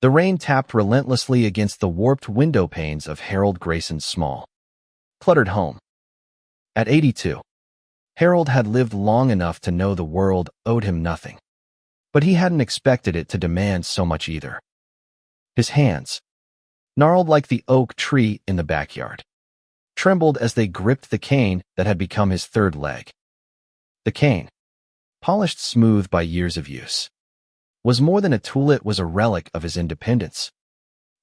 The rain tapped relentlessly against the warped window panes of Harold Grayson's small, cluttered home. At 82, Harold had lived long enough to know the world owed him nothing. But he hadn't expected it to demand so much either. His hands, gnarled like the oak tree in the backyard, trembled as they gripped the cane that had become his third leg. The cane, polished smooth by years of use, was more than a tool. It was a relic of his independence,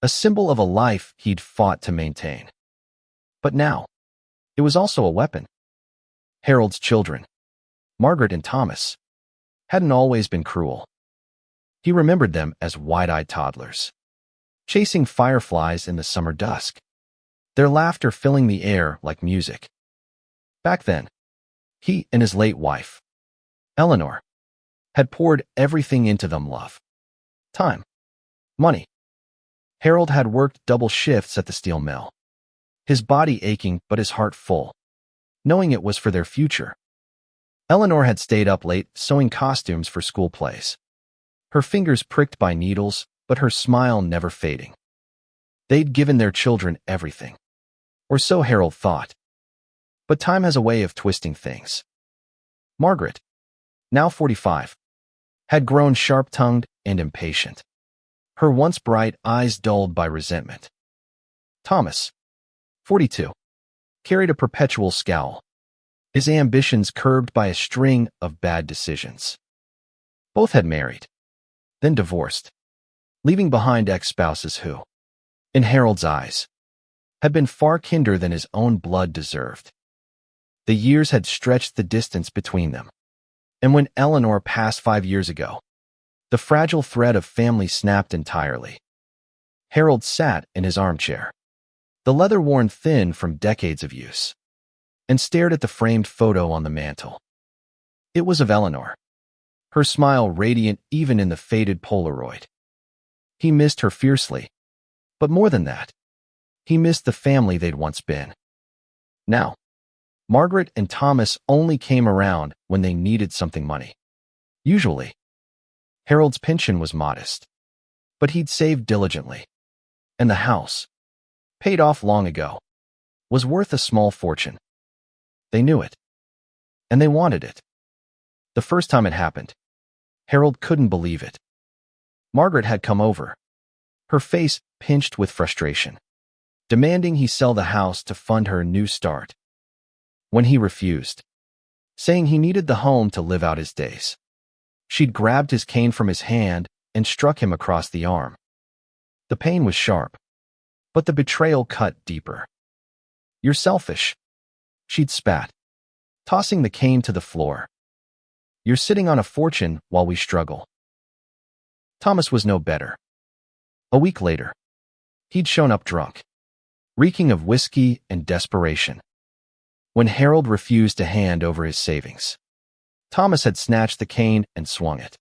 a symbol of a life he'd fought to maintain. But now, it was also a weapon. Harold's children, Margaret and Thomas, hadn't always been cruel. He remembered them as wide-eyed toddlers, chasing fireflies in the summer dusk, their laughter filling the air like music. Back then, he and his late wife, Eleanor, had poured everything into them: love, time, money. Harold had worked double shifts at the steel mill, his body aching but his heart full, knowing it was for their future. Eleanor had stayed up late sewing costumes for school plays, her fingers pricked by needles, but her smile never fading. They'd given their children everything, or so Harold thought. But time has a way of twisting things. Margaret, now 45, had grown sharp-tongued and impatient, her once bright eyes dulled by resentment. Thomas, 42, carried a perpetual scowl, his ambitions curbed by a string of bad decisions. Both had married, then divorced, leaving behind ex-spouses who, in Harold's eyes, had been far kinder than his own blood deserved. The years had stretched the distance between them, and when Eleanor passed 5 years ago, the fragile thread of family snapped entirely. Harold sat in his armchair, the leather worn thin from decades of use, and stared at the framed photo on the mantel. It was of Eleanor, her smile radiant even in the faded Polaroid. He missed her fiercely, but more than that, he missed the family they'd once been. Now, Margaret and Thomas only came around when they needed something money. Usually, Harold's pension was modest, but he'd saved diligently, and the house, paid off long ago, was worth a small fortune. They knew it, and they wanted it. The first time it happened, Harold couldn't believe it. Margaret had come over, her face pinched with frustration, demanding he sell the house to fund her new start. When he refused, saying he needed the home to live out his days, she'd grabbed his cane from his hand and struck him across the arm. The pain was sharp, but the betrayal cut deeper. "You're selfish," she'd spat, tossing the cane to the floor. "You're sitting on a fortune while we struggle." Thomas was no better. A week later, he'd shown up drunk, reeking of whiskey and desperation. When Harold refused to hand over his savings, Thomas had snatched the cane and swung it,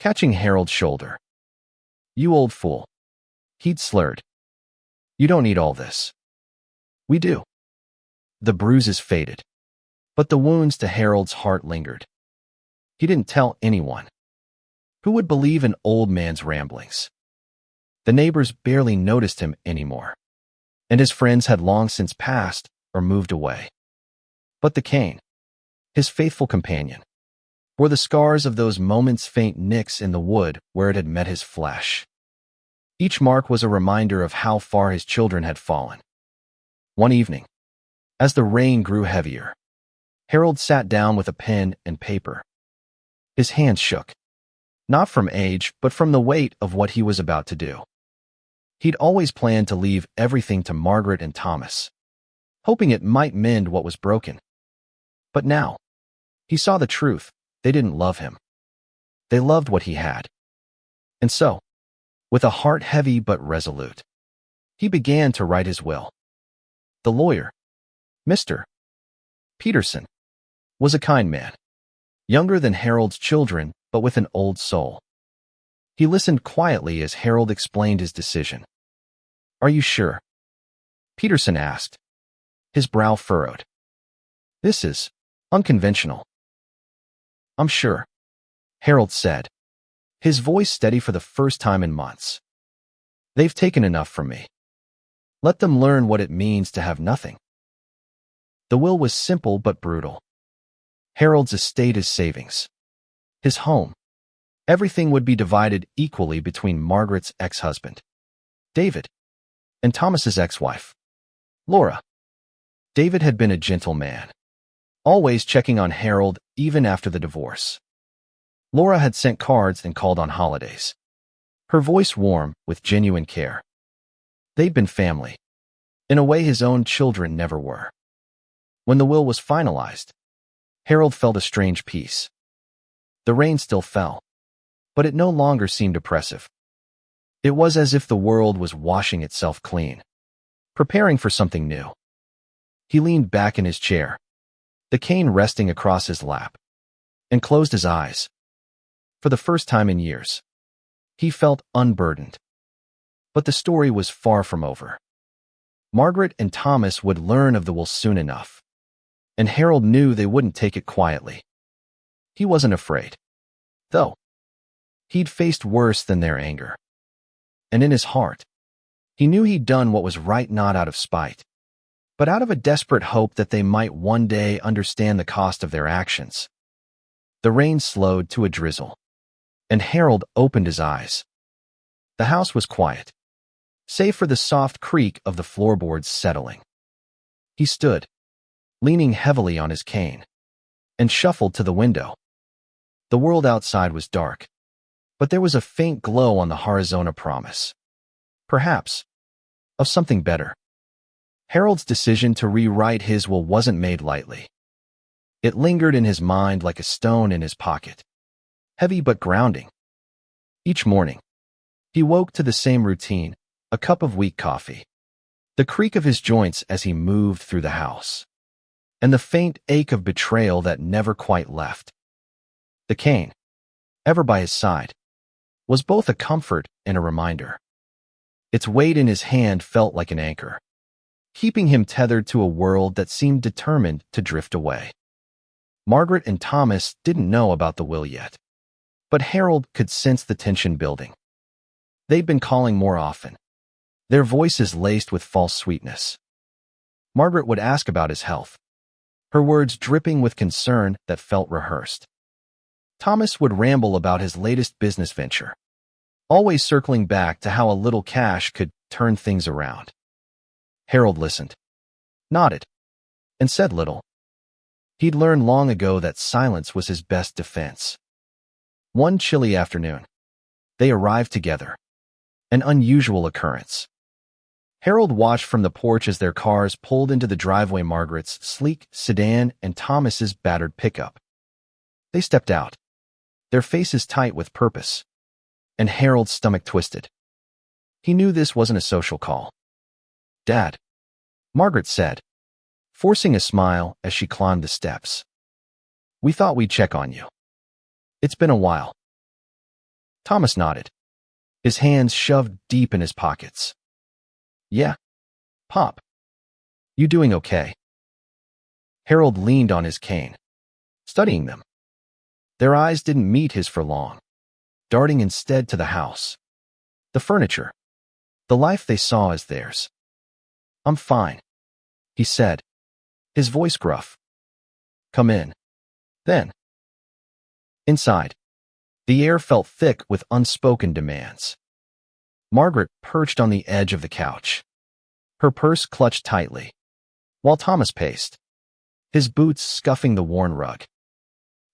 catching Harold's shoulder. "You old fool," he'd slurred. "You don't need all this." "We do." The bruises faded, but the wounds to Harold's heart lingered. He didn't tell anyone. Who would believe an old man's ramblings? The neighbors barely noticed him anymore, and his friends had long since passed or moved away. But the cane, his faithful companion, bore the scars of those moments' faint nicks in the wood where it had met his flesh. Each mark was a reminder of how far his children had fallen. One evening, as the rain grew heavier, Harold sat down with a pen and paper. His hands shook, not from age, but from the weight of what he was about to do. He'd always planned to leave everything to Margaret and Thomas, hoping it might mend what was broken. But now, he saw the truth. They didn't love him. They loved what he had. And so, with a heart heavy but resolute, he began to write his will. The lawyer, Mr. Peterson, was a kind man, younger than Harold's children, but with an old soul. He listened quietly as Harold explained his decision. "Are you sure?" Peterson asked, his brow furrowed. "This is unconventional." "I'm sure," Harold said, his voice steady for the first time in months. They've taken enough from me. Let them learn what it means to have nothing. The will was simple but brutal. Harold's estate, his savings, his home. Everything would be divided equally between Margaret's ex-husband, David, and Thomas's ex-wife, Laura. David had been a gentle man, always checking on Harold even after the divorce. Laura had sent cards and called on holidays, her voice warm with genuine care. They'd been family, in a way his own children never were. When the will was finalized, Harold felt a strange peace. The rain still fell, but it no longer seemed oppressive. It was as if the world was washing itself clean, preparing for something new. He leaned back in his chair, the cane resting across his lap, and closed his eyes. For the first time in years, he felt unburdened. But the story was far from over. Margaret and Thomas would learn of the will soon enough, and Harold knew they wouldn't take it quietly. He wasn't afraid, though. He'd faced worse than their anger. And in his heart, he knew he'd done what was right, not out of spite, but out of a desperate hope that they might one day understand the cost of their actions. The rain slowed to a drizzle, and Harold opened his eyes. The house was quiet, save for the soft creak of the floorboards settling. He stood, leaning heavily on his cane, and shuffled to the window. The world outside was dark, but there was a faint glow on the horizon, a promise, perhaps, of something better. Harold's decision to rewrite his will wasn't made lightly. It lingered in his mind like a stone in his pocket, heavy but grounding. Each morning, he woke to the same routine, a cup of weak coffee, the creak of his joints as he moved through the house, and the faint ache of betrayal that never quite left. The cane, ever by his side, was both a comfort and a reminder. Its weight in his hand felt like an anchor, keeping him tethered to a world that seemed determined to drift away. Margaret and Thomas didn't know about the will yet, but Harold could sense the tension building. They'd been calling more often, their voices laced with false sweetness. Margaret would ask about his health, her words dripping with concern that felt rehearsed. Thomas would ramble about his latest business venture, always circling back to how a little cash could turn things around. Harold listened, nodded, and said little. He'd learned long ago that silence was his best defense. One chilly afternoon, they arrived together, an unusual occurrence. Harold watched from the porch as their cars pulled into the driveway, Margaret's sleek sedan and Thomas's battered pickup. They stepped out, their faces tight with purpose, and Harold's stomach twisted. He knew this wasn't a social call. "Dad," Margaret said, forcing a smile as she climbed the steps. "We thought we'd check on you. It's been a while." Thomas nodded, his hands shoved deep in his pockets. "Yeah, Pop. You doing okay?" Harold leaned on his cane, studying them. Their eyes didn't meet his for long, darting instead to the house, the furniture, the life they saw as theirs. "I'm fine," he said, his voice gruff. "Come in." Then, inside, the air felt thick with unspoken demands. Margaret perched on the edge of the couch, her purse clutched tightly, while Thomas paced, his boots scuffing the worn rug.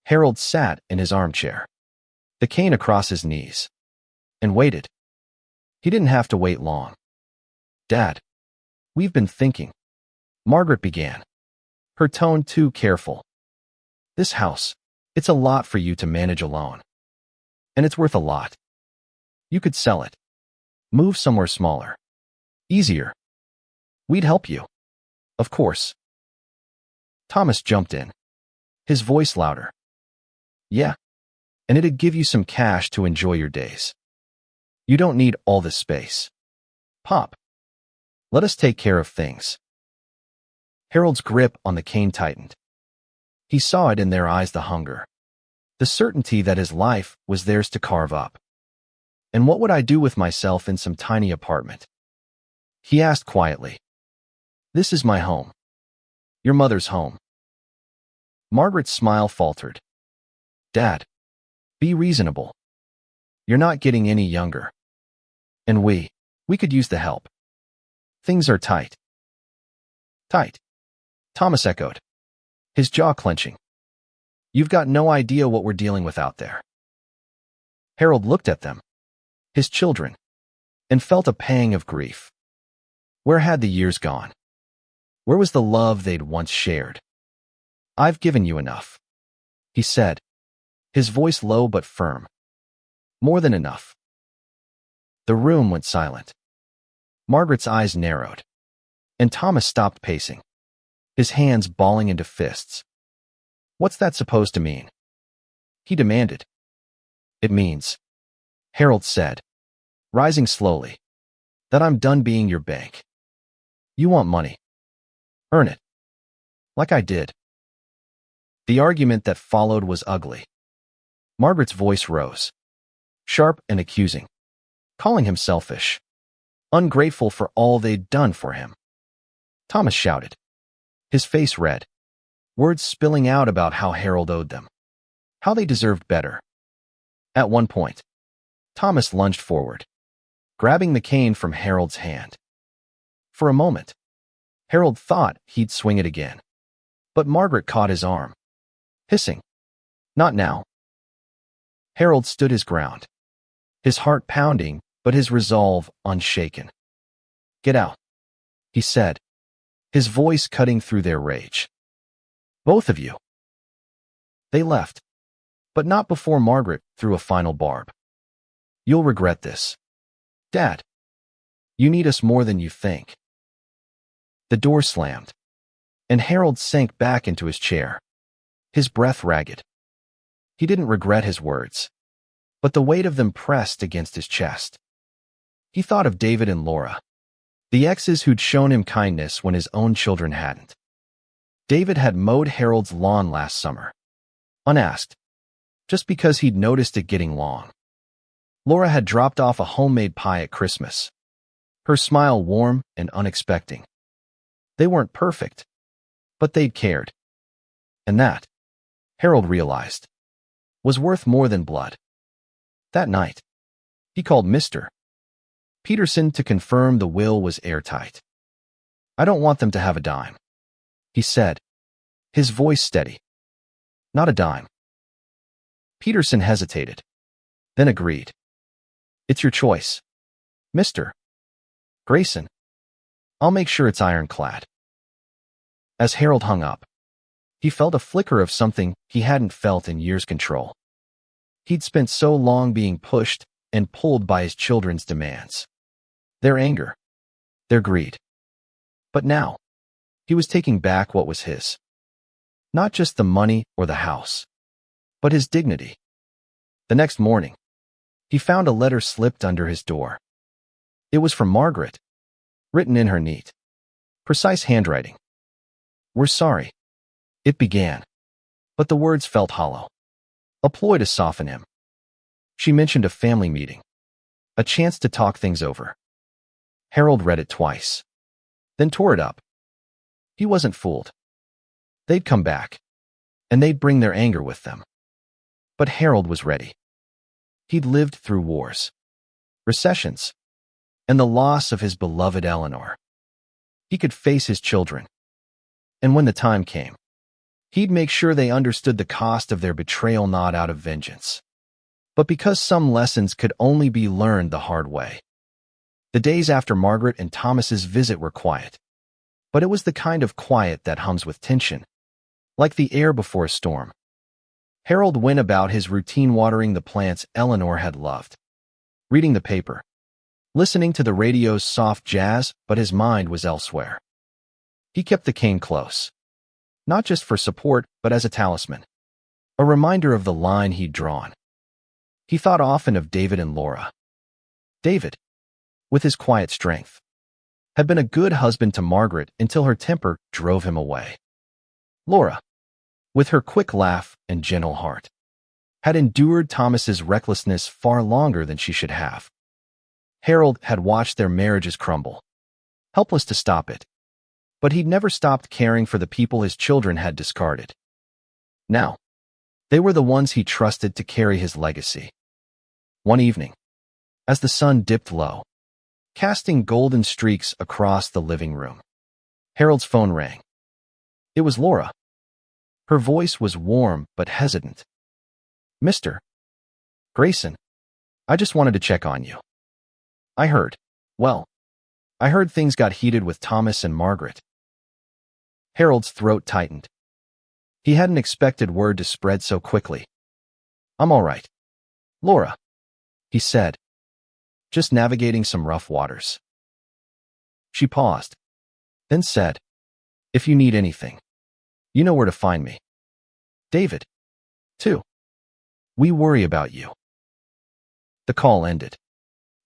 Harold sat in his armchair, the cane across his knees, and waited. He didn't have to wait long. "Dad, we've been thinking," Margaret began, her tone too careful. "This house, it's a lot for you to manage alone. And it's worth a lot. You could sell it, move somewhere smaller, easier. We'd help you, of course." Thomas jumped in, his voice louder. "Yeah, and it'd give you some cash to enjoy your days. You don't need all this space. Pop, let us take care of things." Harold's grip on the cane tightened. He saw it in their eyes, the hunger, the certainty that his life was theirs to carve up. And what would I do with myself in some tiny apartment? He asked quietly. This is my home. Your mother's home. Margaret's smile faltered. Dad, be reasonable. You're not getting any younger. And we could use the help. Things are tight. Tight, Thomas echoed, his jaw clenching. You've got no idea what we're dealing with out there. Harold looked at them, his children, and felt a pang of grief. Where had the years gone? Where was the love they'd once shared? I've given you enough, he said, his voice low but firm. More than enough. The room went silent. Margaret's eyes narrowed, and Thomas stopped pacing, his hands balling into fists. What's that supposed to mean? He demanded. It means, Harold said, rising slowly, that I'm done being your bank. You want money. Earn it. Like I did. The argument that followed was ugly. Margaret's voice rose, sharp and accusing, calling him selfish, ungrateful for all they'd done for him. Thomas shouted, his face red, words spilling out about how Harold owed them, how they deserved better. At one point, Thomas lunged forward, grabbing the cane from Harold's hand. For a moment, Harold thought he'd swing it again, but Margaret caught his arm, hissing, Not now. Harold stood his ground, his heart pounding, but his resolve unshaken. Get out, he said, his voice cutting through their rage. Both of you. They left, but not before Margaret threw a final barb. You'll regret this. Dad, you need us more than you think. The door slammed, and Harold sank back into his chair, his breath ragged. He didn't regret his words, but the weight of them pressed against his chest. He thought of David and Laura, the exes who'd shown him kindness when his own children hadn't. David had mowed Harold's lawn last summer, unasked, just because he'd noticed it getting long. Laura had dropped off a homemade pie at Christmas, her smile warm and unexpected. They weren't perfect, but they'd cared. And that, Harold realized, was worth more than blood. That night, he called Mr. Peterson to confirm the will was airtight. I don't want them to have a dime, he said, his voice steady. Not a dime. Peterson hesitated, then agreed. It's your choice, Mr. Grayson. I'll make sure it's ironclad. As Harold hung up, he felt a flicker of something he hadn't felt in years. Control. He'd spent so long being pushed and pulled by his children's demands, their anger, their greed. But now, he was taking back what was his. Not just the money or the house, but his dignity. The next morning, he found a letter slipped under his door. It was from Margaret, written in her neat, precise handwriting. We're sorry, it began, but the words felt hollow, a ploy to soften him. She mentioned a family meeting, a chance to talk things over. Harold read it twice, then tore it up. He wasn't fooled. They'd come back, and they'd bring their anger with them. But Harold was ready. He'd lived through wars, recessions, and the loss of his beloved Eleanor. He could face his children. And when the time came, he'd make sure they understood the cost of their betrayal, not out of vengeance, but because some lessons could only be learned the hard way. The days after Margaret and Thomas's visit were quiet, but it was the kind of quiet that hums with tension, like the air before a storm. Harold went about his routine, watering the plants Eleanor had loved, reading the paper, listening to the radio's soft jazz, but his mind was elsewhere. He kept the cane close, not just for support, but as a talisman, a reminder of the line he'd drawn. He thought often of David and Laura. David, with his quiet strength, had been a good husband to Margaret until her temper drove him away. Laura, with her quick laugh and gentle heart, had endured Thomas's recklessness far longer than she should have. Harold had watched their marriages crumble, helpless to stop it. But he'd never stopped caring for the people his children had discarded. Now, they were the ones he trusted to carry his legacy. One evening, as the sun dipped low, casting golden streaks across the living room, Harold's phone rang. It was Laura. Her voice was warm but hesitant. "Mr. Grayson, I just wanted to check on you. I heard things got heated with Thomas and Margaret." Harold's throat tightened. He hadn't expected word to spread so quickly. "I'm all right, Laura," he said, "just navigating some rough waters." She paused, then said, "If you need anything, you know where to find me. David, too. We worry about you." The call ended,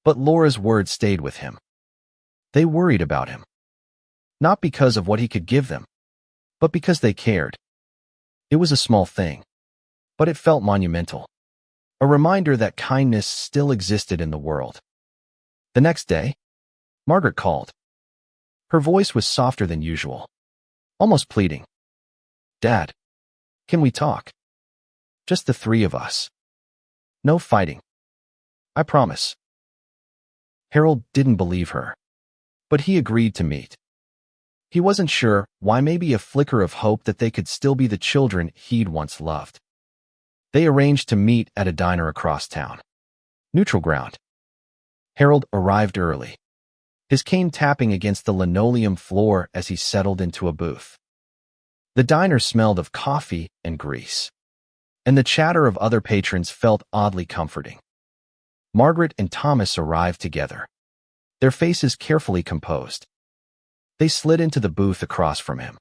but Laura's words stayed with him. They worried about him, not because of what he could give them, but because they cared. It was a small thing, but it felt monumental, a reminder that kindness still existed in the world. The next day, Margaret called. Her voice was softer than usual, almost pleading. "Dad, can we talk? Just the three of us. No fighting. I promise." Harold didn't believe her, but he agreed to meet. He wasn't sure why, maybe a flicker of hope that they could still be the children he'd once loved. They arranged to meet at a diner across town. Neutral ground. Harold arrived early, his cane tapping against the linoleum floor as he settled into a booth. The diner smelled of coffee and grease, and the chatter of other patrons felt oddly comforting. Margaret and Thomas arrived together, their faces carefully composed. They slid into the booth across from him,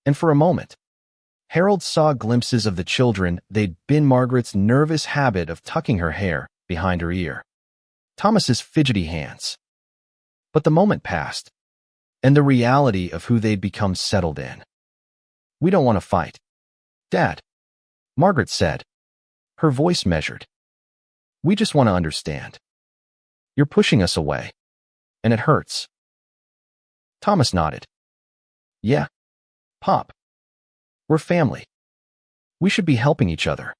and for a moment, Harold saw glimpses of the children they'd been: Margaret's nervous habit of tucking her hair behind her ear, Thomas's fidgety hands. But the moment passed, and the reality of who they'd become settled in. "We don't want to fight, Dad," Margaret said, her voice measured. "We just want to understand. You're pushing us away, and it hurts." Thomas nodded. "Yeah, Pop. We're family. We should be helping each other."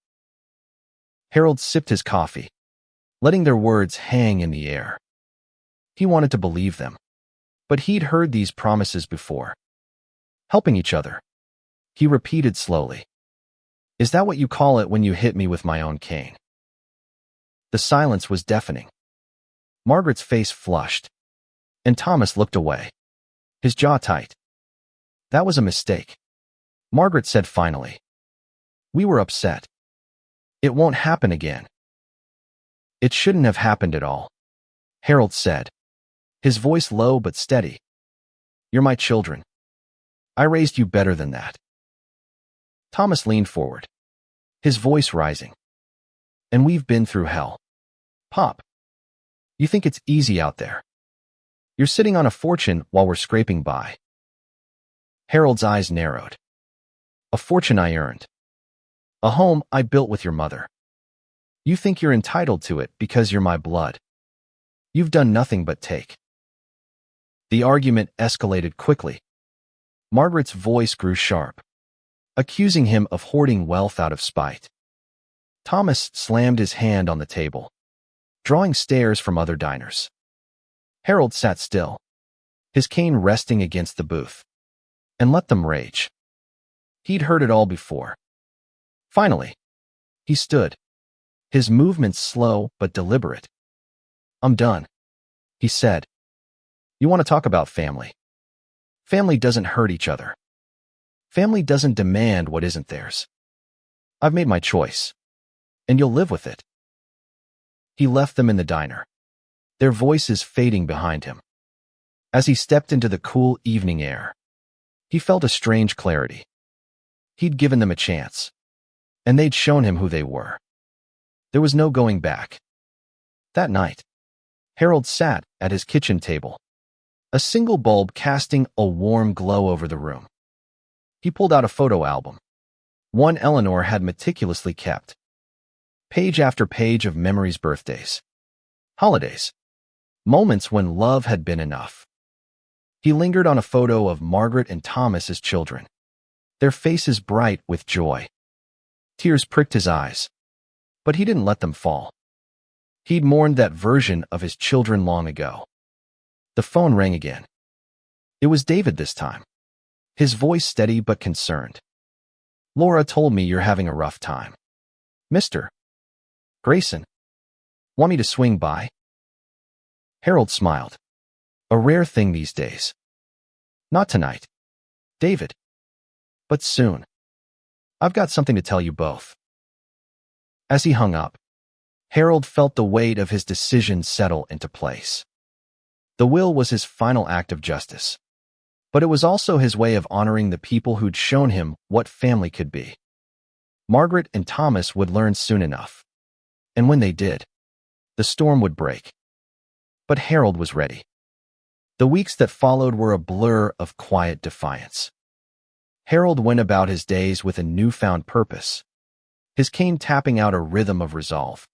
Harold sipped his coffee, letting their words hang in the air. He wanted to believe them, but he'd heard these promises before. "Helping each other," he repeated slowly. "Is that what you call it when you hit me with my own cane?" The silence was deafening. Margaret's face flushed, and Thomas looked away, his jaw tight. "That was a mistake," Margaret said finally. "We were upset. It won't happen again." "It shouldn't have happened at all," Harold said, his voice low but steady. "You're my children. I raised you better than that." Thomas leaned forward, his voice rising. "And we've been through hell. Pop, you think it's easy out there? You're sitting on a fortune while we're scraping by." Harold's eyes narrowed. "A fortune I earned. A home I built with your mother. You think you're entitled to it because you're my blood. You've done nothing but take." The argument escalated quickly. Margaret's voice grew sharp, accusing him of hoarding wealth out of spite. Thomas slammed his hand on the table, drawing stares from other diners. Harold sat still, his cane resting against the booth, and let them rage. He'd heard it all before. Finally, he stood, his movements slow but deliberate. "I'm done," he said. "You want to talk about family? Family doesn't hurt each other. Family doesn't demand what isn't theirs. I've made my choice, and you'll live with it." He left them in the diner, their voices fading behind him. As he stepped into the cool evening air, he felt a strange clarity. He'd given them a chance, and they'd shown him who they were. There was no going back. That night, Harold sat at his kitchen table, a single bulb casting a warm glow over the room. He pulled out a photo album, one Eleanor had meticulously kept. Page after page of memories, birthdays, holidays, moments when love had been enough. He lingered on a photo of Margaret and Thomas as children, their faces bright with joy. Tears pricked his eyes, but he didn't let them fall. He'd mourned that version of his children long ago. The phone rang again. It was David this time, his voice steady but concerned. "Laura told me you're having a rough time. Mr. Grayson, want me to swing by?" Harold smiled. A rare thing these days. "Not tonight, David. But soon. I've got something to tell you both." As he hung up, Harold felt the weight of his decision settle into place. The will was his final act of justice, but it was also his way of honoring the people who'd shown him what family could be. Margaret and Thomas would learn soon enough, and when they did, the storm would break. But Harold was ready. The weeks that followed were a blur of quiet defiance. Harold went about his days with a newfound purpose, his cane tapping out a rhythm of resolve.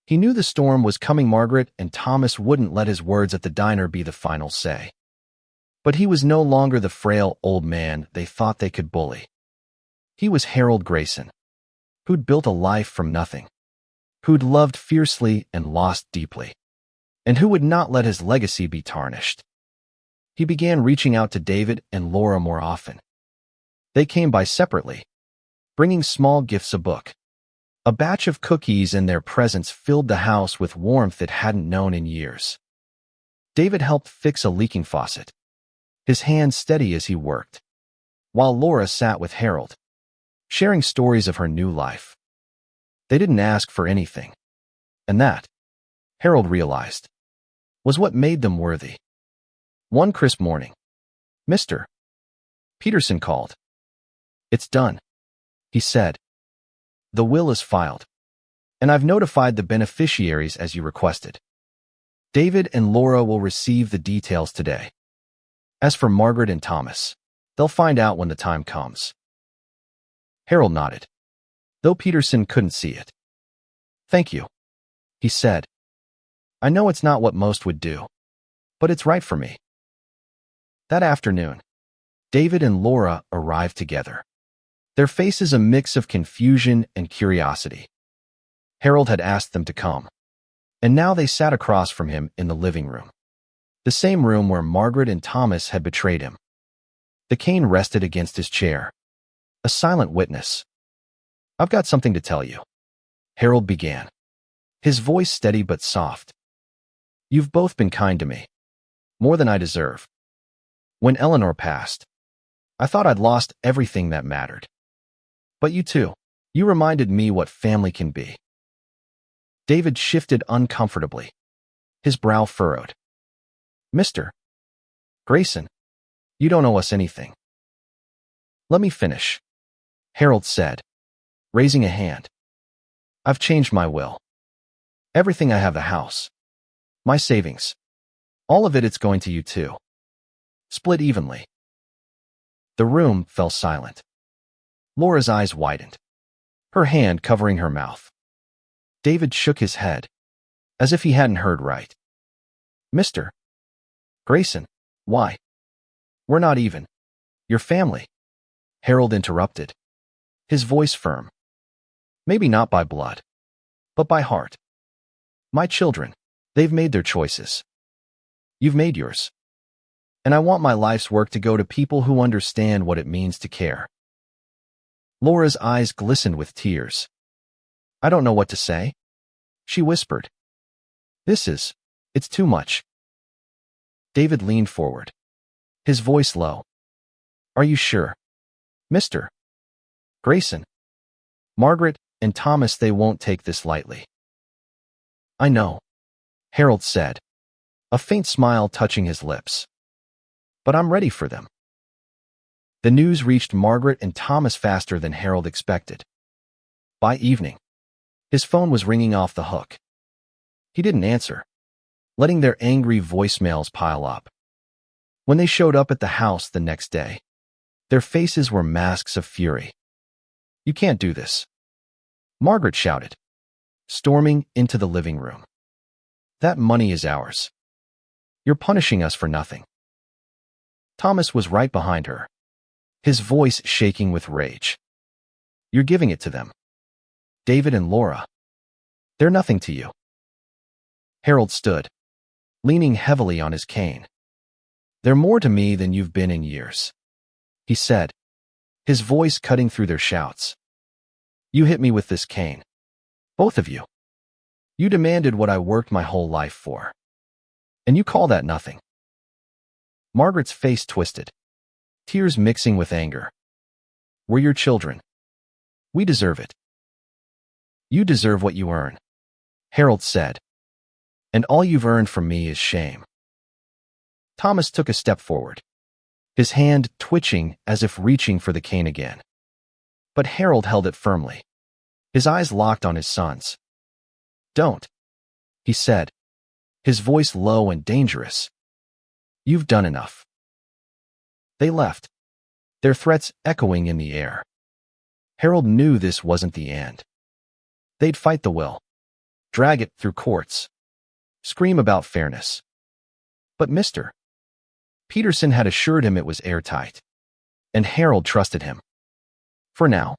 He knew the storm was coming. Margaret and Thomas wouldn't let his words at the diner be the final say. But he was no longer the frail old man they thought they could bully. He was Harold Grayson, who'd built a life from nothing, who'd loved fiercely and lost deeply, and who would not let his legacy be tarnished. He began reaching out to David and Laura more often. They came by separately, bringing small gifts, a book, a batch of cookies, and their presence filled the house with warmth it hadn't known in years. David helped fix a leaking faucet, his hands steady as he worked, while Laura sat with Harold, sharing stories of her new life. They didn't ask for anything, and that, Harold realized, was what made them worthy. One crisp morning, Mr. Peterson called. "It's done," he said. "The will is filed, and I've notified the beneficiaries as you requested. David and Laura will receive the details today. As for Margaret and Thomas, they'll find out when the time comes." Harold nodded, though Peterson couldn't see it. "Thank you," he said. "I know it's not what most would do, but it's right for me." That afternoon, David and Laura arrived together, their faces a mix of confusion and curiosity. Harold had asked them to come, and now they sat across from him in the living room, the same room where Margaret and Thomas had betrayed him. The cane rested against his chair, a silent witness. "I've got something to tell you," Harold began, his voice steady but soft. "You've both been kind to me, more than I deserve. When Eleanor passed, I thought I'd lost everything that mattered. But you too, you reminded me what family can be." David shifted uncomfortably, his brow furrowed. "Mr. Grayson, you don't owe us anything." "Let me finish," Harold said, raising a hand. "I've changed my will. Everything I have, the house, my savings, all of it, it's going to you too. Split evenly." The room fell silent. Laura's eyes widened, her hand covering her mouth. David shook his head, as if he hadn't heard right. "Mr. Grayson, why? We're not even. Your family," Harold interrupted, his voice firm. "Maybe not by blood, but by heart. My children, they've made their choices. You've made yours. And I want my life's work to go to people who understand what it means to care." Laura's eyes glistened with tears. "I don't know what to say," she whispered. It's too much." David leaned forward, his voice low. "Are you sure, Mr. Grayson? Margaret and Thomas, they won't take this lightly." "I know," Harold said, a faint smile touching his lips. "But I'm ready for them." The news reached Margaret and Thomas faster than Harold expected. By evening, his phone was ringing off the hook. He didn't answer, letting their angry voicemails pile up. When they showed up at the house the next day, their faces were masks of fury. "You can't do this," Margaret shouted, storming into the living room. That money is ours. You're punishing us for nothing. Thomas was right behind her, his voice shaking with rage. You're giving it to them. David and Laura. They're nothing to you. Harold stood, leaning heavily on his cane. They're more to me than you've been in years, he said, his voice cutting through their shouts. You hit me with this cane. Both of you. You demanded what I worked my whole life for. And you call that nothing. Margaret's face twisted, tears mixing with anger. We're your children. We deserve it. You deserve what you earn, Harold said. And all you've earned from me is shame. Thomas took a step forward, his hand twitching as if reaching for the cane again. But Harold held it firmly, his eyes locked on his son's. Don't, he said, his voice low and dangerous. You've done enough. They left, their threats echoing in the air. Harold knew this wasn't the end. They'd fight the will, drag it through courts, scream about fairness. But Mr. Peterson had assured him it was airtight, and Harold trusted him. For now,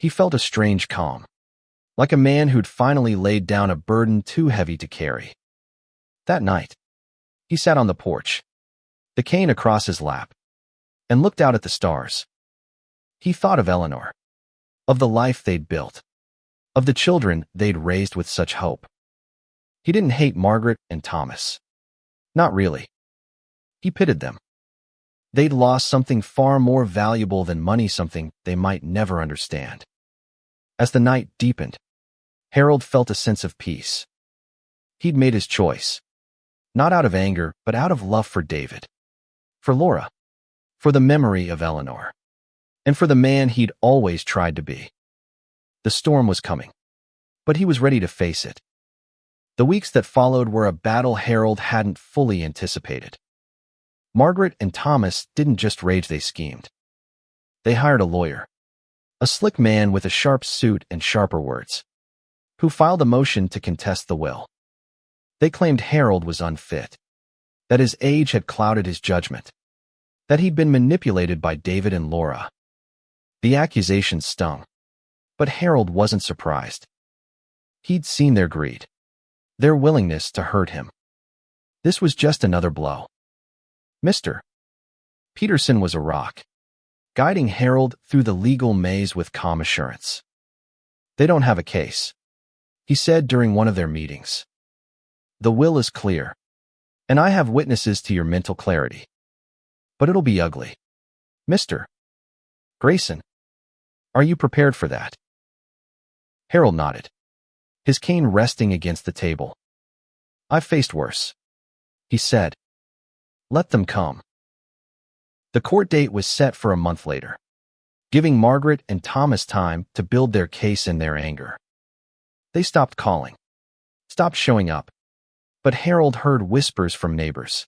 he felt a strange calm, like a man who'd finally laid down a burden too heavy to carry. That night, he sat on the porch, the cane across his lap, and looked out at the stars. He thought of Eleanor, of the life they'd built, of the children they'd raised with such hope. He didn't hate Margaret and Thomas. Not really. He pitied them. They'd lost something far more valuable than money, something they might never understand. As the night deepened, Harold felt a sense of peace. He'd made his choice, not out of anger, but out of love for David, for Laura, for the memory of Eleanor, and for the man he'd always tried to be. The storm was coming, but he was ready to face it. The weeks that followed were a battle Harold hadn't fully anticipated. Margaret and Thomas didn't just rage, they schemed. They hired a lawyer, a slick man with a sharp suit and sharper words, who filed a motion to contest the will. They claimed Harold was unfit, that his age had clouded his judgment, that he'd been manipulated by David and Laura. The accusations stung, but Harold wasn't surprised. He'd seen their greed, their willingness to hurt him. This was just another blow. Mr. Peterson was a rock, guiding Harold through the legal maze with calm assurance. They don't have a case, he said during one of their meetings. The will is clear, and I have witnesses to your mental clarity. But it'll be ugly. Mr. Grayson, are you prepared for that? Harold nodded, his cane resting against the table. I've faced worse, he said. Let them come. The court date was set for a month later, giving Margaret and Thomas time to build their case in their anger. They stopped calling, stopped showing up, but Harold heard whispers from neighbors.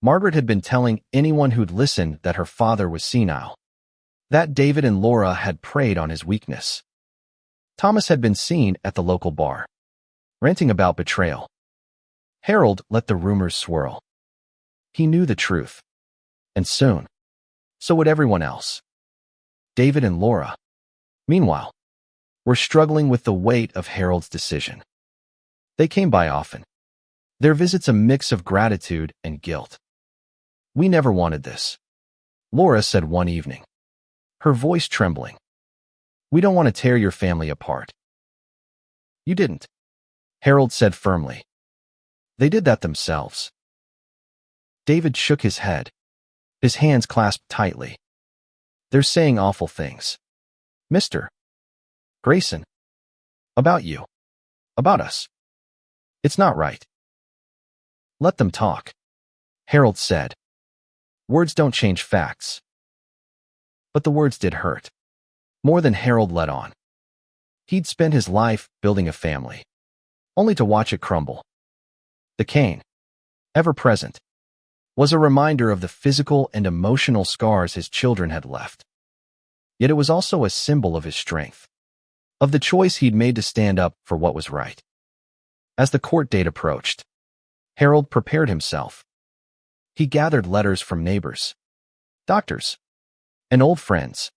Margaret had been telling anyone who'd listened that her father was senile, that David and Laura had preyed on his weakness. Thomas had been seen at the local bar, ranting about betrayal. Harold let the rumors swirl. He knew the truth, and soon, so would everyone else. David and Laura, meanwhile, were struggling with the weight of Harold's decision. They came by often, their visits a mix of gratitude and guilt. We never wanted this, Laura said one evening, her voice trembling. We don't want to tear your family apart. You didn't, Harold said firmly. They did that themselves. David shook his head, his hands clasped tightly. They're saying awful things. Mr. Grayson. About you. About us. It's not right. Let them talk, Harold said. Words don't change facts. But the words did hurt, more than Harold let on. He'd spent his life building a family, only to watch it crumble. The cane, ever present, was a reminder of the physical and emotional scars his children had left. Yet it was also a symbol of his strength, of the choice he'd made to stand up for what was right. As the court date approached, Harold prepared himself. He gathered letters from neighbors, doctors, and old friends,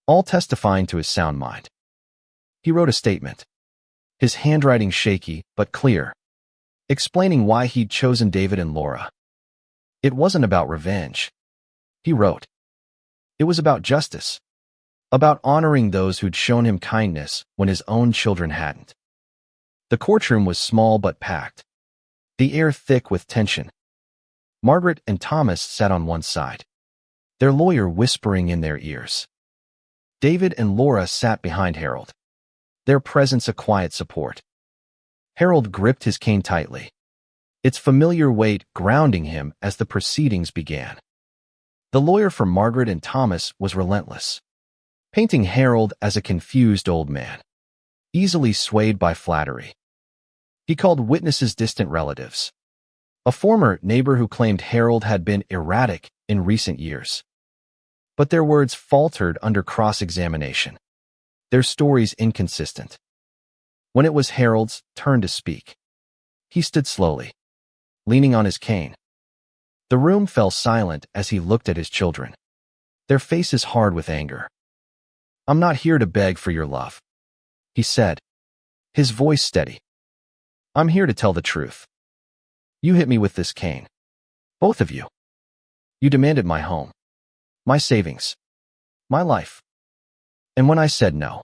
all testifying to his sound mind. He wrote a statement, his handwriting shaky but clear, explaining why he'd chosen David and Laura. It wasn't about revenge, he wrote. It was about justice, about honoring those who'd shown him kindness when his own children hadn't. The courtroom was small but packed, the air thick with tension. Margaret and Thomas sat on one side, their lawyer whispering in their ears. David and Laura sat behind Harold, their presence a quiet support. Harold gripped his cane tightly, its familiar weight grounding him as the proceedings began. The lawyer for Margaret and Thomas was relentless, painting Harold as a confused old man, easily swayed by flattery. He called witnesses distant relatives, a former neighbor who claimed Harold had been erratic in recent years. But their words faltered under cross-examination, their stories inconsistent. When it was Harold's turn to speak, he stood slowly, leaning on his cane. The room fell silent as he looked at his children, their faces hard with anger. "I'm not here to beg for your love," he said, his voice steady. "I'm here to tell the truth. You hit me with this cane. Both of you. You demanded my home, my savings, my life. And when I said no,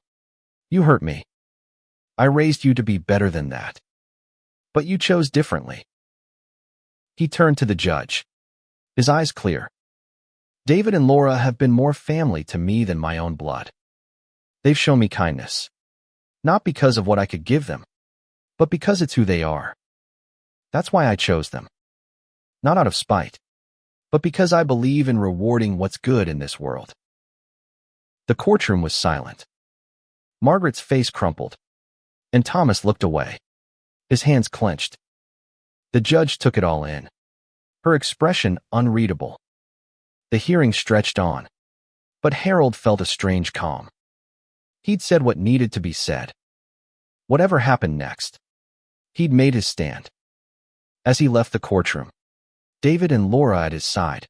you hurt me. I raised you to be better than that. But you chose differently." He turned to the judge, his eyes clear. "David and Laura have been more family to me than my own blood. They've shown me kindness, not because of what I could give them, but because it's who they are. That's why I chose them. Not out of spite, but because I believe in rewarding what's good in this world." The courtroom was silent. Margaret's face crumpled, and Thomas looked away, his hands clenched. The judge took it all in, her expression unreadable. The hearing stretched on, but Harold felt a strange calm. He'd said what needed to be said. Whatever happened next, he'd made his stand. As he left the courtroom, David and Laura at his side,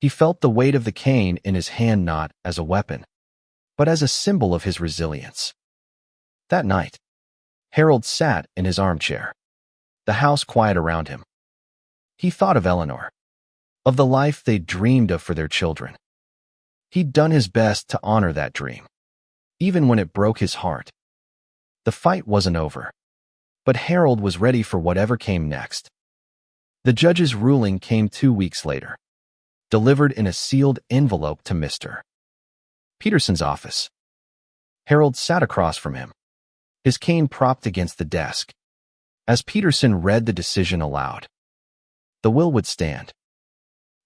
he felt the weight of the cane in his hand not as a weapon, but as a symbol of his resilience. That night, Harold sat in his armchair, the house quiet around him. He thought of Eleanor, of the life they'd dreamed of for their children. He'd done his best to honor that dream, even when it broke his heart. The fight wasn't over, but Harold was ready for whatever came next. The judge's ruling came 2 weeks later, delivered in a sealed envelope to Mr. Peterson's office. Harold sat across from him, his cane propped against the desk, as Peterson read the decision aloud. The will would stand.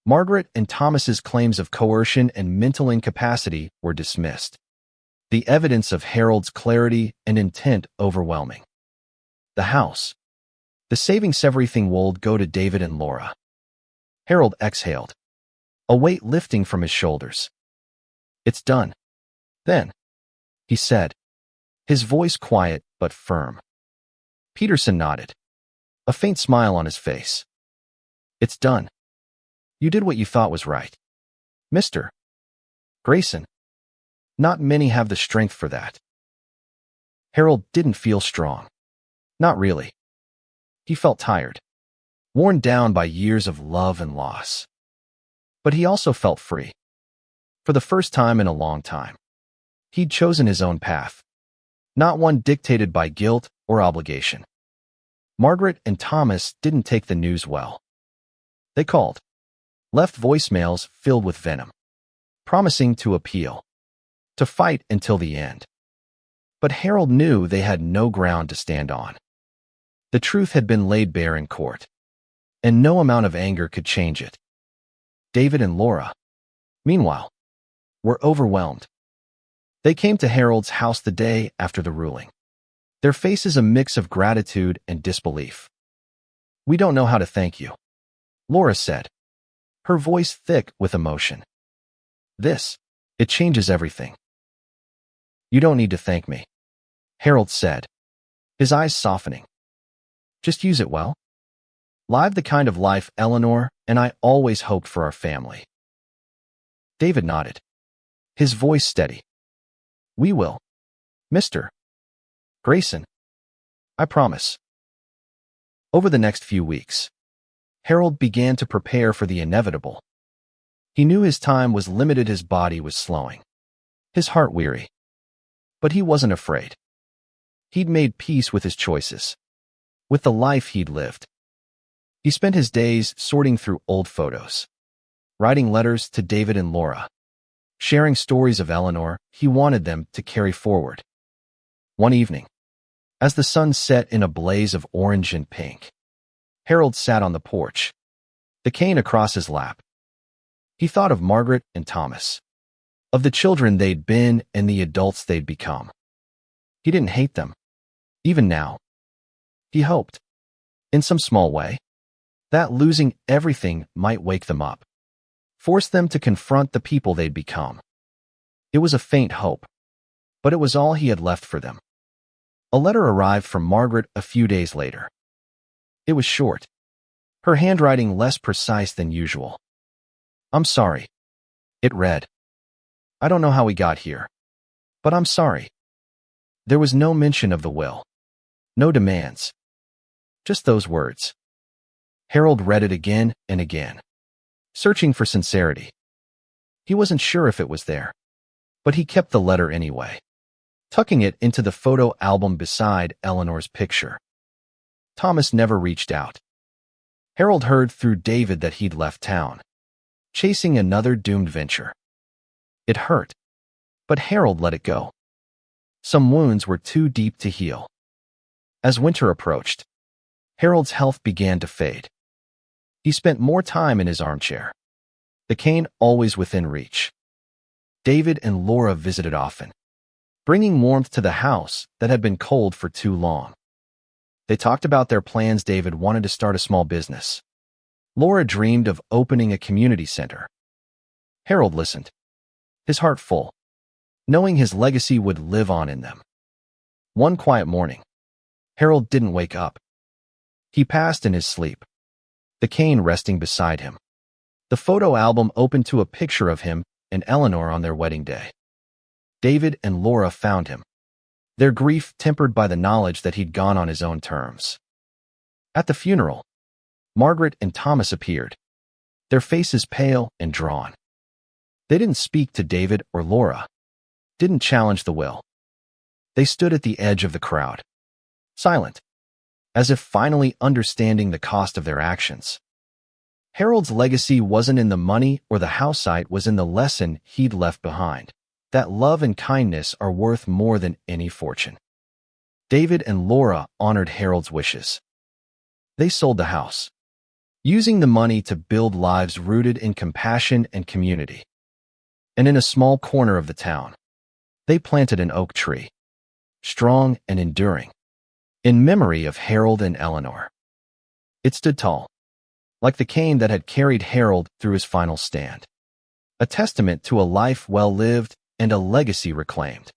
Margaret and Thomas's claims of coercion and mental incapacity were dismissed, the evidence of Harold's clarity and intent overwhelming. The house, the savings everything would go to David and Laura. Harold exhaled, a weight lifting from his shoulders. "It's done, then," he said, his voice quiet but firm. Peterson nodded, a faint smile on his face. "It's done. You did what you thought was right, Mr. Grayson. Not many have the strength for that." Harold didn't feel strong. Not really. He felt tired, worn down by years of love and loss. But he also felt free. For the first time in a long time, he'd chosen his own path, not one dictated by guilt or obligation. Margaret and Thomas didn't take the news well. They called, left voicemails filled with venom, promising to appeal, to fight until the end. But Harold knew they had no ground to stand on. The truth had been laid bare in court, and no amount of anger could change it. David and Laura, meanwhile, were overwhelmed. They came to Harold's house the day after the ruling, their faces a mix of gratitude and disbelief. "We don't know how to thank you," Laura said, her voice thick with emotion. "It changes everything. You don't need to thank me. Harold said, his eyes softening. Just use it well. Live the kind of life Eleanor and I always hoped for our family. David nodded, his voice steady. We will, Mr. Grayson. I promise. Over the next few weeks, Harold began to prepare for the inevitable. He knew his time was limited, his body was slowing, his heart weary. But he wasn't afraid. He'd made peace with his choices, with the life he'd lived. He spent his days sorting through old photos, writing letters to David and Laura, sharing stories of Eleanor he wanted them to carry forward. One evening, as the sun set in a blaze of orange and pink, Harold sat on the porch, the cane across his lap. He thought of Margaret and Thomas, of the children they'd been and the adults they'd become. He didn't hate them, even now. He hoped, in some small way, that losing everything might wake them up, force them to confront the people they'd become. It was a faint hope, but it was all he had left for them. A letter arrived from Margaret a few days later. It was short, her handwriting less precise than usual. I'm sorry, it read. I don't know how we got here, but I'm sorry. There was no mention of the will, no demands, just those words. Harold read it again and again, searching for sincerity. He wasn't sure if it was there, but he kept the letter anyway, tucking it into the photo album beside Eleanor's picture. Thomas never reached out. Harold heard through David that he'd left town, chasing another doomed venture. It hurt, but Harold let it go. Some wounds were too deep to heal. As winter approached, Harold's health began to fade. He spent more time in his armchair, the cane always within reach. David and Laura visited often, bringing warmth to the house that had been cold for too long. They talked about their plans. David wanted to start a small business. Laura dreamed of opening a community center. Harold listened, his heart full, knowing his legacy would live on in them. One quiet morning, Harold didn't wake up. He passed in his sleep, the cane resting beside him, the photo album open to a picture of him and Eleanor on their wedding day. David and Laura found him, their grief tempered by the knowledge that he'd gone on his own terms. At the funeral, Margaret and Thomas appeared, their faces pale and drawn. They didn't speak to David or Laura, didn't challenge the will. They stood at the edge of the crowd, silent, as if finally understanding the cost of their actions. Harold's legacy wasn't in the money or the house site, was in the lesson he'd left behind, that love and kindness are worth more than any fortune. David and Laura honored Harold's wishes. They sold the house, using the money to build lives rooted in compassion and community. And in a small corner of the town, they planted an oak tree, strong and enduring, in memory of Harold and Eleanor. It stood tall, like the cane that had carried Harold through his final stand, a testament to a life well lived and a legacy reclaimed.